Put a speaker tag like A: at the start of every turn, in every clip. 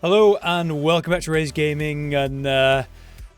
A: Hello and welcome back to Rage Gaming, and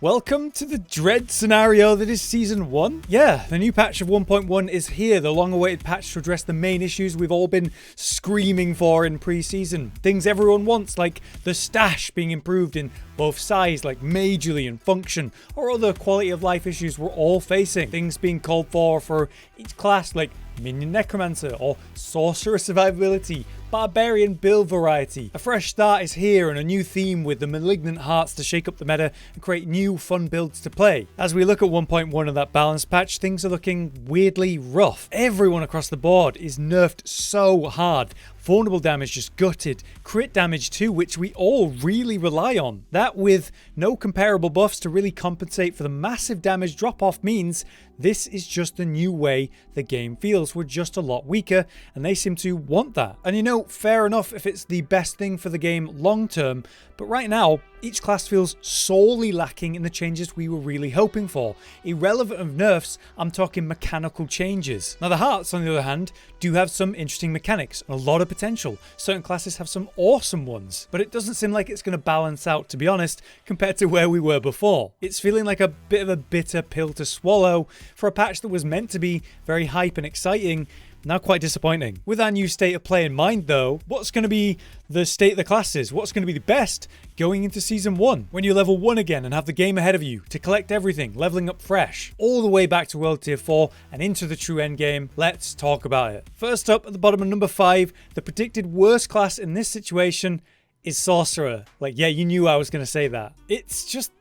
A: welcome to the dread scenario that is Season 1. Yeah, the new patch of 1.1 is here, the long-awaited patch to address the main issues we've all been screaming for in pre-season. Things everyone wants, like the stash being improved in both size, like majorly, and function, or other quality of life issues we're all facing. Things being called for each class, like Minion Necromancer or Sorcerer survivability, Barbarian build variety. A fresh start is here and a new theme with the Malignant hearts to shake up the meta and create new fun builds to play. As we look at 1.1 of that balance patch, things are looking weirdly rough. Everyone across the board is nerfed so hard. Vulnerable damage just gutted, crit damage too, which we all really rely on. That with no comparable buffs to really compensate for the massive damage drop-off means this is just the new way the game feels. We're just a lot weaker, and they seem to want that. And you know, fair enough if it's the best thing for the game long term, but right now, each class feels sorely lacking in the changes we were really hoping for. Irrelevant of nerfs, I'm talking mechanical changes. Now the hearts, on the other hand, do have some interesting mechanics and a lot of potential. Certain classes have some awesome ones, but it doesn't seem like it's going to balance out, to be honest, compared to where we were before. It's feeling like a bit of a bitter pill to swallow for a patch that was meant to be very hype and exciting. Now quite disappointing. With our new state of play in mind though, what's going to be the state of the classes? What's going to be the best going into Season 1? When you're level 1 again and have the game ahead of you to collect everything, leveling up fresh, all the way back to World Tier 4 and into the true endgame, let's talk about it. First up at the bottom of number 5, the predicted worst class in this situation is Sorcerer. Like, yeah, you knew I was going to say that. It's just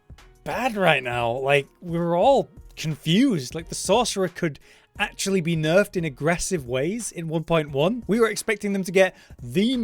A: bad right now. Like, we're all confused. Like, the Sorcerer could actually be nerfed in aggressive ways in 1.1. We were expecting them to get the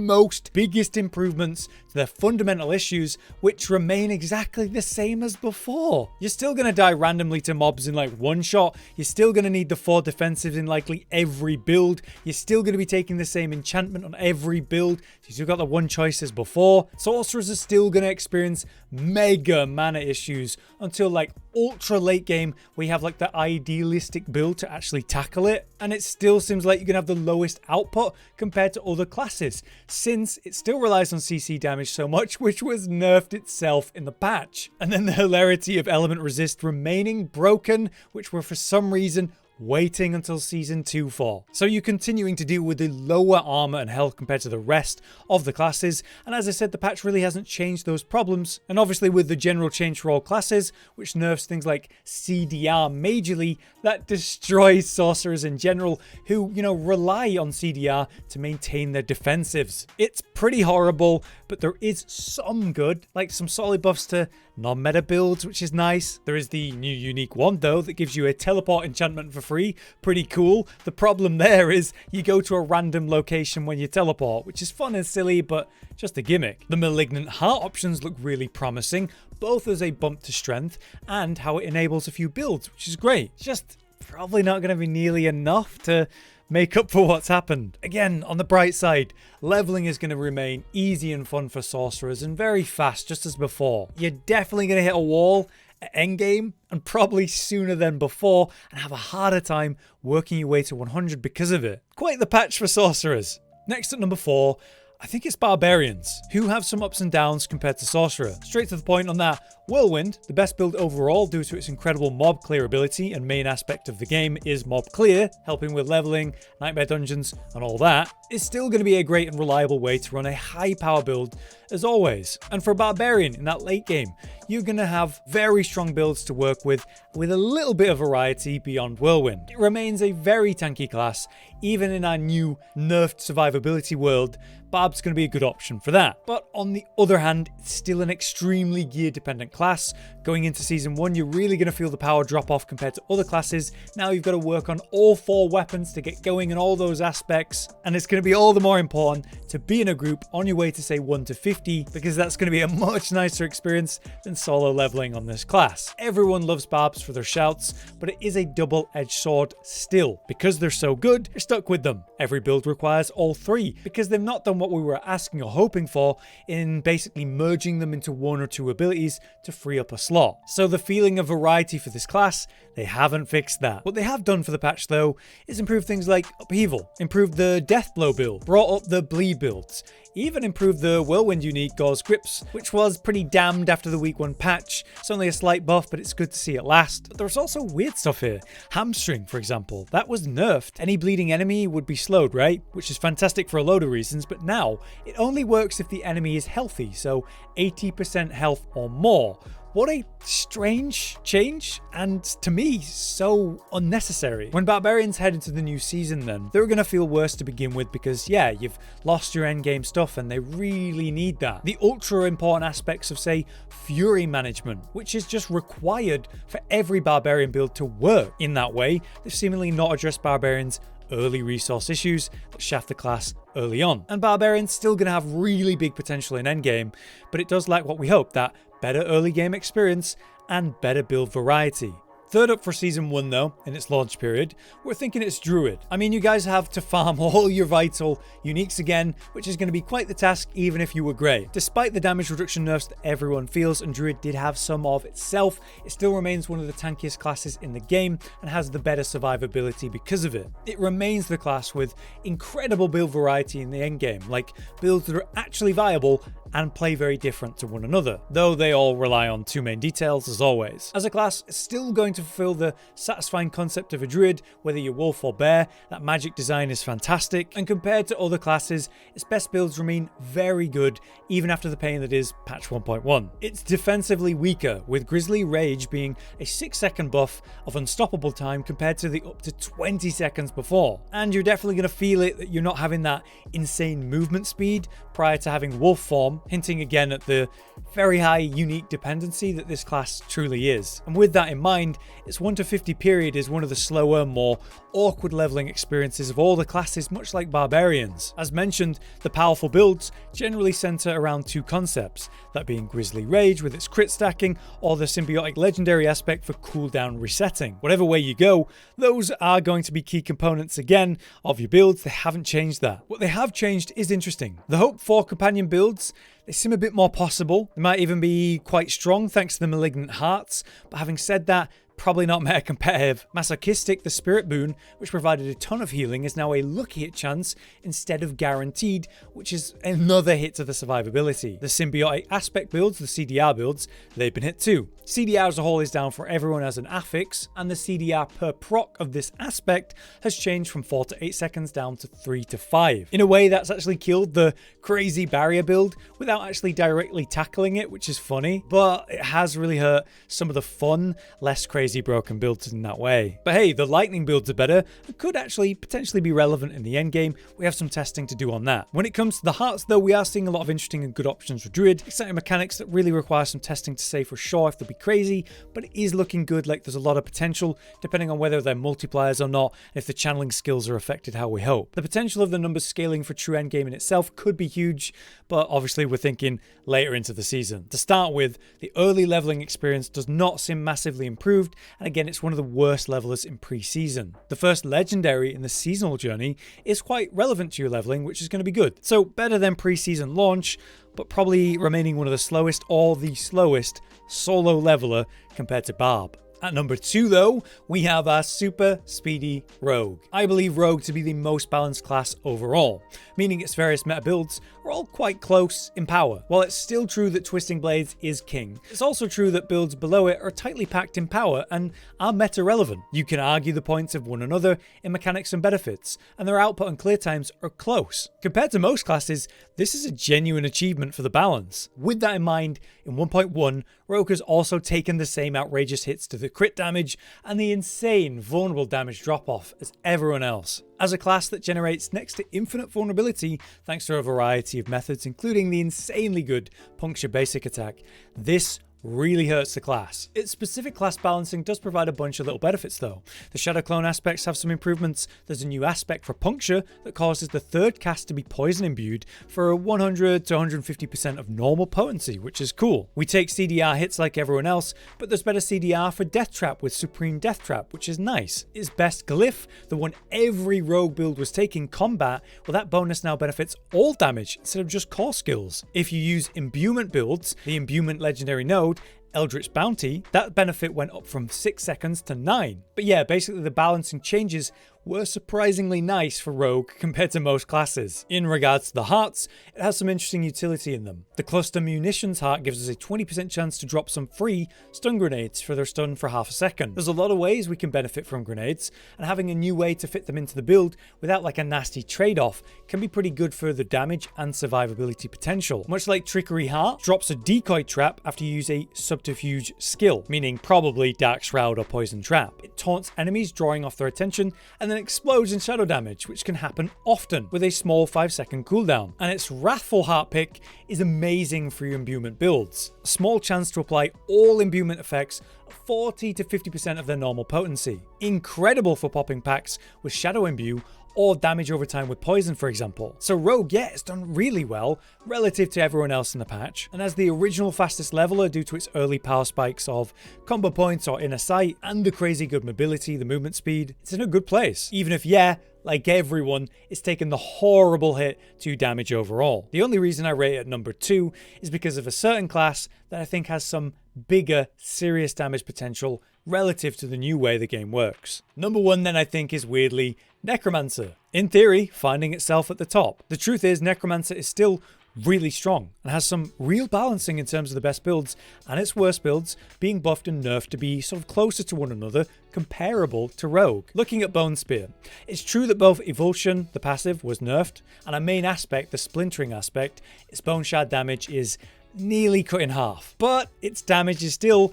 A: biggest improvements to their fundamental issues, which remain exactly the same as before. You're still going to die randomly to mobs in like one shot. You're still going to need the 4 defensives in likely every build. You're still going to be taking the same enchantment on every build. You still got the one choice as before. Sorcerers are still going to experience mega mana issues until like ultra late game we have like the idealistic build to actually tackle it, and it still seems like you're gonna have the lowest output compared to other classes since it still relies on CC damage so much, which was nerfed itself in the patch. And then the hilarity of element resist remaining broken, which were for some reason waiting until Season 2 for. So you're continuing to deal with the lower armor and health compared to the rest of the classes, and as I said, the patch really hasn't changed those problems. And obviously with the general change for all classes, which nerfs things like CDR majorly, that destroys sorcerers in general who, you know, rely on CDR to maintain their defensives. It's pretty horrible, but there is some good, like some solid buffs to non-meta builds, which is nice. There is the new unique wand though that gives you a teleport enchantment for free. Pretty cool. The problem there is you go to a random location when you teleport, which is fun and silly, but just a gimmick. The Malignant heart options look really promising, both as a bump to strength and how it enables a few builds, which is great. It's just probably not going to be nearly enough to make up for what's happened. Again, on the bright side, leveling is going to remain easy and fun for sorcerers and very fast, just as before. You're definitely going to hit a wall at endgame, and probably sooner than before, and have a harder time working your way to 100 because of it. Quite the patch for sorcerers. Next at number 4, I think it's Barbarians, who have some ups and downs compared to Sorcerer. Straight to the point on that, Whirlwind, the best build overall due to its incredible mob clear ability and main aspect of the game is mob clear, helping with leveling, nightmare dungeons and all that, is still going to be a great and reliable way to run a high power build as always. And for Barbarian in that late game, you're going to have very strong builds to work with a little bit of variety beyond Whirlwind. It remains a very tanky class, even in our new nerfed survivability world. Barb's going to be a good option for that. But on the other hand, it's still an extremely gear dependent class. Going into Season 1, you're really going to feel the power drop off compared to other classes. Now you've got to work on all 4 weapons to get going in all those aspects, and it's going to be all the more important to be in a group on your way to say 1 to 50, because that's going to be a much nicer experience than solo leveling on this class. Everyone loves Barbs for their shouts, but it is a double-edged sword still. Because they're so good, you're stuck with them. Every build requires all 3, because they've not done what we were asking or hoping for in basically merging them into 1 or 2 abilities to free up a slot. So the feeling of variety for this class they haven't fixed that. What they have done for the patch though is improve things like Upheaval, improved the Deathblow build, brought up the Bleed builds, even improved the Whirlwind unique Gauze Grips, which was pretty damned after the week 1 patch. It's only a slight buff, but it's good to see it last. But there's also weird stuff here. Hamstring, for example, that was nerfed. Any bleeding enemy would be slowed, right? Which is fantastic for a load of reasons, but now it only works if the enemy is healthy, so 80% health or more. What a strange change, and to me, so unnecessary. When Barbarians head into the new season then, they're going to feel worse to begin with because, yeah, you've lost your endgame stuff and they really need that. The ultra important aspects of, say, Fury management, which is just required for every Barbarian build to work. In that way, they've seemingly not addressed Barbarians' early resource issues that shaft the class early on. And Barbarian's still going to have really big potential in endgame, but it does lack what we hope, that better early game experience and better build variety. Third up for Season 1 though, in its launch period, we're thinking it's Druid. I mean, you guys have to farm all your vital uniques again, which is going to be quite the task even if you were grey. Despite the damage reduction nerfs that everyone feels, and Druid did have some of itself, it still remains one of the tankiest classes in the game and has the better survivability because of it. It remains the class with incredible build variety in the endgame, like builds that are actually viable and play very different to one another, though they all rely on two main details as always. As a class, it's still going to fulfill the satisfying concept of a druid, whether you're wolf or bear. That magic design is fantastic, and compared to other classes, its best builds remain very good even after the pain that is patch 1.1. It's defensively weaker, with Grizzly Rage being a 6-second buff of unstoppable time compared to the up to 20 seconds before. And you're definitely going to feel it that you're not having that insane movement speed prior to having wolf form, hinting again at the very high unique dependency that this class truly is. And with that in mind, its 1 to 50 period is one of the slower, more awkward leveling experiences of all the classes, much like Barbarians. As mentioned, the powerful builds generally center around two concepts, that being Grizzly Rage with its crit stacking, or the symbiotic legendary aspect for cooldown resetting. Whatever way you go, those are going to be key components again of your builds. They haven't changed that. What they have changed is interesting. The hope for companion builds, they seem a bit more possible. They might even be quite strong thanks to the Malignant Hearts, but having said that, probably not meta competitive. Masochistic, the Spirit Boon, which provided a ton of healing, is now a lucky hit chance instead of guaranteed, which is another hit to the survivability. The symbiotic aspect builds, the CDR builds, they've been hit too. CDR as a whole is down for everyone as an affix, and the CDR per proc of this aspect has changed from 4 to 8 seconds down to 3 to 5. In a way, that's actually killed the crazy barrier build without actually directly tackling it, which is funny, but it has really hurt some of the fun, less crazy broken builds in that way. But hey, the lightning builds are better and could actually potentially be relevant in the endgame. We have some testing to do on that. When it comes to the hearts though, we are seeing a lot of interesting and good options for Druid. Exciting mechanics that really require some testing to say for sure if they'll be crazy, but it is looking good, like there's a lot of potential depending on whether they're multipliers or not, and if the channeling skills are affected how we hope. The potential of the numbers scaling for true endgame in itself could be huge, but obviously we're thinking later into the season. To start with, the early leveling experience does not seem massively improved, and again, it's one of the worst levelers in pre-season. The first legendary in the seasonal journey is quite relevant to your leveling, which is going to be good. So better than pre-season launch, but probably remaining one of the slowest or the slowest solo leveler compared to Barb. At number 2 though, we have our super speedy Rogue. I believe Rogue to be the most balanced class overall, meaning its various meta builds are all quite close in power. While it's still true that Twisting Blades is king, it's also true that builds below it are tightly packed in power and are meta relevant. You can argue the points of one another in mechanics and benefits, and their output and clear times are close. Compared to most classes, this is a genuine achievement for the balance. With that in mind, in 1.1, Rogue has also taken the same outrageous hits to the crit damage and the insane vulnerable damage drop-off as everyone else. As a class that generates next to infinite vulnerability thanks to a variety of methods, including the insanely good puncture basic attack, this really hurts the class. Its specific class balancing does provide a bunch of little benefits though. The Shadow Clone aspects have some improvements. There's a new aspect for puncture that causes the third cast to be poison imbued for 100 to 150% of normal potency, which is cool. We take CDR hits like everyone else, but there's better CDR for Death Trap with Supreme Death Trap, which is nice. Its best glyph, the one every rogue build was taking, Combat, well that bonus now benefits all damage instead of just core skills. If you use imbuement builds, the imbuement legendary node, Eldritch Bounty, that benefit went up from 6 seconds to 9. But yeah, basically the balancing changes were surprisingly nice for Rogue compared to most classes. In regards to the hearts, it has some interesting utility in them. The Cluster Munitions heart gives us a 20% chance to drop some free stun grenades for their stun for half a second. There's a lot of ways we can benefit from grenades, and having a new way to fit them into the build without like a nasty trade-off can be pretty good for the damage and survivability potential. Much like Trickery Heart drops a decoy trap after you use a subterfuge skill, meaning probably Dark Shroud or Poison Trap. It taunts enemies, drawing off their attention, and then explodes in shadow damage, which can happen often with a small 5-second cooldown. And its Wrathful Heart pick is amazing for your imbuement builds. A small chance to apply all imbuement effects at 40 to 50% of their normal potency. Incredible for popping packs with Shadow Imbue or damage over time with poison, for example. So Rogue, yeah, it's done really well relative to everyone else in the patch, and as the original fastest leveler due to its early power spikes of combo points or inner sight and the crazy good mobility, the movement speed, it's in a good place. Even if, yeah, like everyone, it's taken the horrible hit to damage overall. The only reason I rate it at number 2 is because of a certain class that I think has some bigger, serious damage potential relative to the new way the game works. Number 1 then I think is weirdly Necromancer. In theory, finding itself at the top. The truth is Necromancer is still really strong and has some real balancing in terms of the best builds and its worst builds being buffed and nerfed to be sort of closer to one another, comparable to Rogue. Looking at Bone Spear, it's true that both Evulsion, the passive, was nerfed, and a main aspect, the splintering aspect, its bone shard damage is nearly cut in half, but its damage is still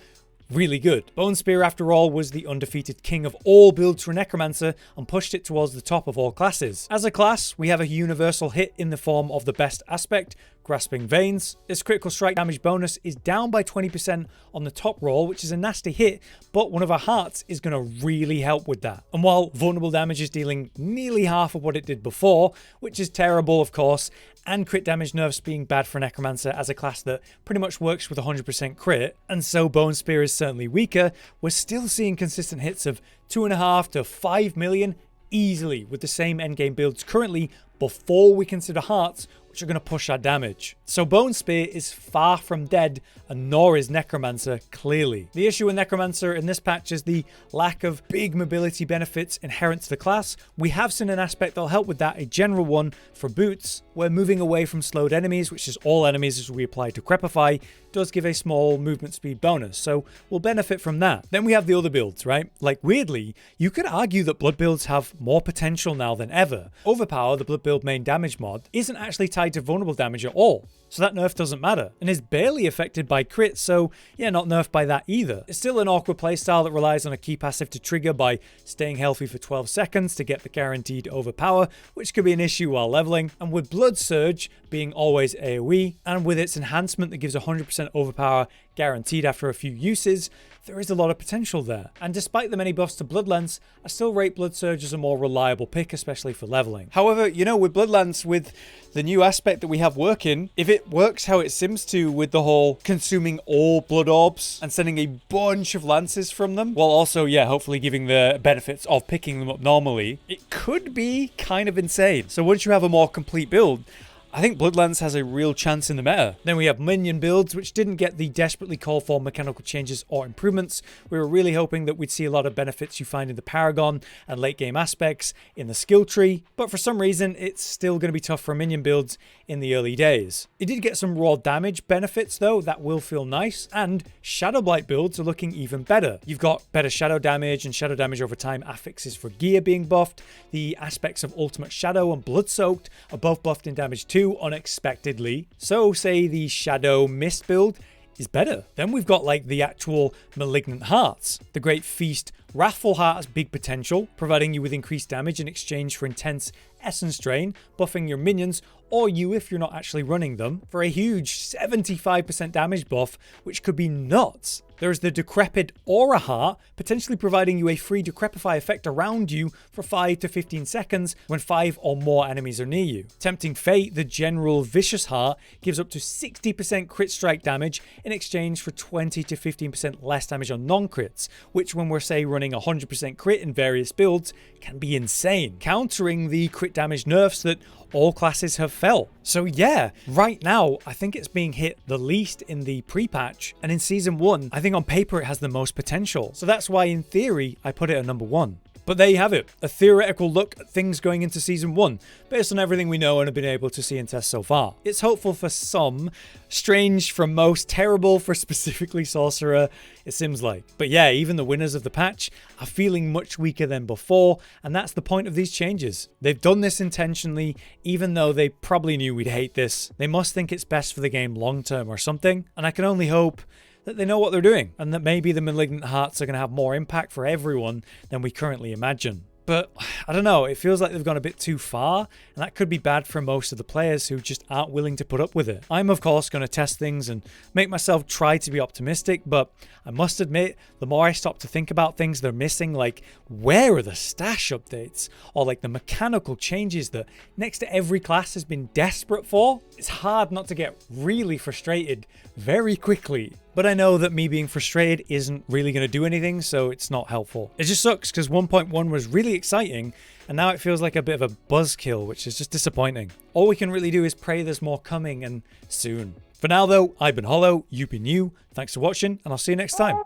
A: really good. Bone Spear, after all, was the undefeated king of all builds for Necromancer and pushed it towards the top of all classes. As a class, we have a universal hit in the form of the best aspect, Grasping Veins. Its critical strike damage bonus is down by 20% on the top roll, which is a nasty hit, but one of our hearts is going to really help with that. And while vulnerable damage is dealing nearly half of what it did before, which is terrible of course, and crit damage nerfs being bad for Necromancer as a class that pretty much works with 100% crit, and so Bone Spear is certainly weaker, we're still seeing consistent hits of 2.5 to 5 million easily with the same endgame builds currently before we consider hearts, which are going to push our damage. So Bone Spear is far from dead, and nor is Necromancer, clearly. The issue with Necromancer in this patch is the lack of big mobility benefits inherent to the class. We have seen an aspect that'll help with that, a general one for boots, where moving away from slowed enemies, which is all enemies as we apply to Crepify, does give a small movement speed bonus, so we'll benefit from that. Then we have the other builds, right? Like weirdly, you could argue that Blood builds have more potential now than ever. Overpower, the Blood build main damage mod, isn't actually tied to vulnerable damage at all, so that nerf doesn't matter, and is barely affected by crit, so yeah, not nerfed by that either. It's still an awkward playstyle that relies on a key passive to trigger by staying healthy for 12 seconds to get the guaranteed overpower, which could be an issue while leveling, and with Blood Surge being always AoE, and with its enhancement that gives 100% overpower guaranteed after a few uses, there is a lot of potential there. And despite the many buffs to Bloodlance, I still rate Blood Surge as a more reliable pick, especially for leveling. However, you know, with Bloodlance, with the new aspect that we have working, if it works how it seems to with the whole consuming all blood orbs and sending a bunch of lances from them, while also, yeah, hopefully giving the benefits of picking them up normally, it could be kind of insane. So once you have a more complete build, I think Bloodlance has a real chance in the meta. Then we have minion builds, which didn't get the desperately called for mechanical changes or improvements. We were really hoping that we'd see a lot of benefits you find in the Paragon and late game aspects in the skill tree, but for some reason it's still going to be tough for minion builds in the early days. It did get some raw damage benefits though, that will feel nice, and Shadow Blight builds are looking even better. You've got better shadow damage and shadow damage over time affixes for gear being buffed. The aspects of Ultimate Shadow and Blood Soaked are both buffed in damage too, unexpectedly. So say the Shadow Mist build is better. Then we've got like the actual Malignant Hearts. The Great Feast Wrathful Heart has big potential, providing you with increased damage in exchange for intense Essence Drain, buffing your minions, or you if you're not actually running them, for a huge 75% damage buff, which could be nuts. There is the Decrepit Aura Heart, potentially providing you a free Decrepify effect around you for 5 to 15 seconds when 5 or more enemies are near you. Tempting Fate, the General Vicious Heart, gives up to 60% crit strike damage in exchange for 20 to 15% less damage on non-crits, which when we're say running 100% crit in various builds can be insane, countering the crit damage nerfs that all classes have felt. So yeah, right now I think it's being hit the least in the pre-patch, and in Season 1 I think on paper it has the most potential. So that's why in theory I put it at number 1. But there you have it, a theoretical look at things going into Season 1, based on everything we know and have been able to see and test so far. It's hopeful for some, strange for most, terrible for specifically Sorcerer, it seems like. But yeah, even the winners of the patch are feeling much weaker than before, and that's the point of these changes. They've done this intentionally, even though they probably knew we'd hate this. They must think it's best for the game long term or something, and I can only hope that they know what they're doing, and that maybe the Malignant Hearts are going to have more impact for everyone than we currently imagine. But I don't know, it feels like they've gone a bit too far, and that could be bad for most of the players who just aren't willing to put up with it. I'm of course going to test things and make myself try to be optimistic, but I must admit, the more I stop to think about things they're missing, like where are the stash updates, or like the mechanical changes that next to every class has been desperate for, it's hard not to get really frustrated very quickly. But I know that me being frustrated isn't really going to do anything, so it's not helpful. It just sucks because 1.1 was really exciting, and now it feels like a bit of a buzzkill, which is just disappointing. All we can really do is pray there's more coming, and soon. For now though, I've been Hollow, you've been you, thanks for watching, and I'll see you next time.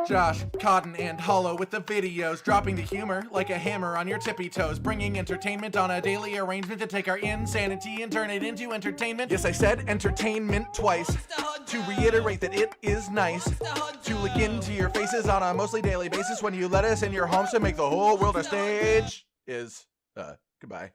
B: Josh, Cotton, and Hollow with the videos, dropping the humor like a hammer on your tippy toes, bringing entertainment on a daily arrangement to take our insanity and turn it into entertainment. Yes, I said entertainment twice, to reiterate that it is nice to look into your faces on a mostly daily basis when you let us in your homes to make the whole world a stage. Goodbye.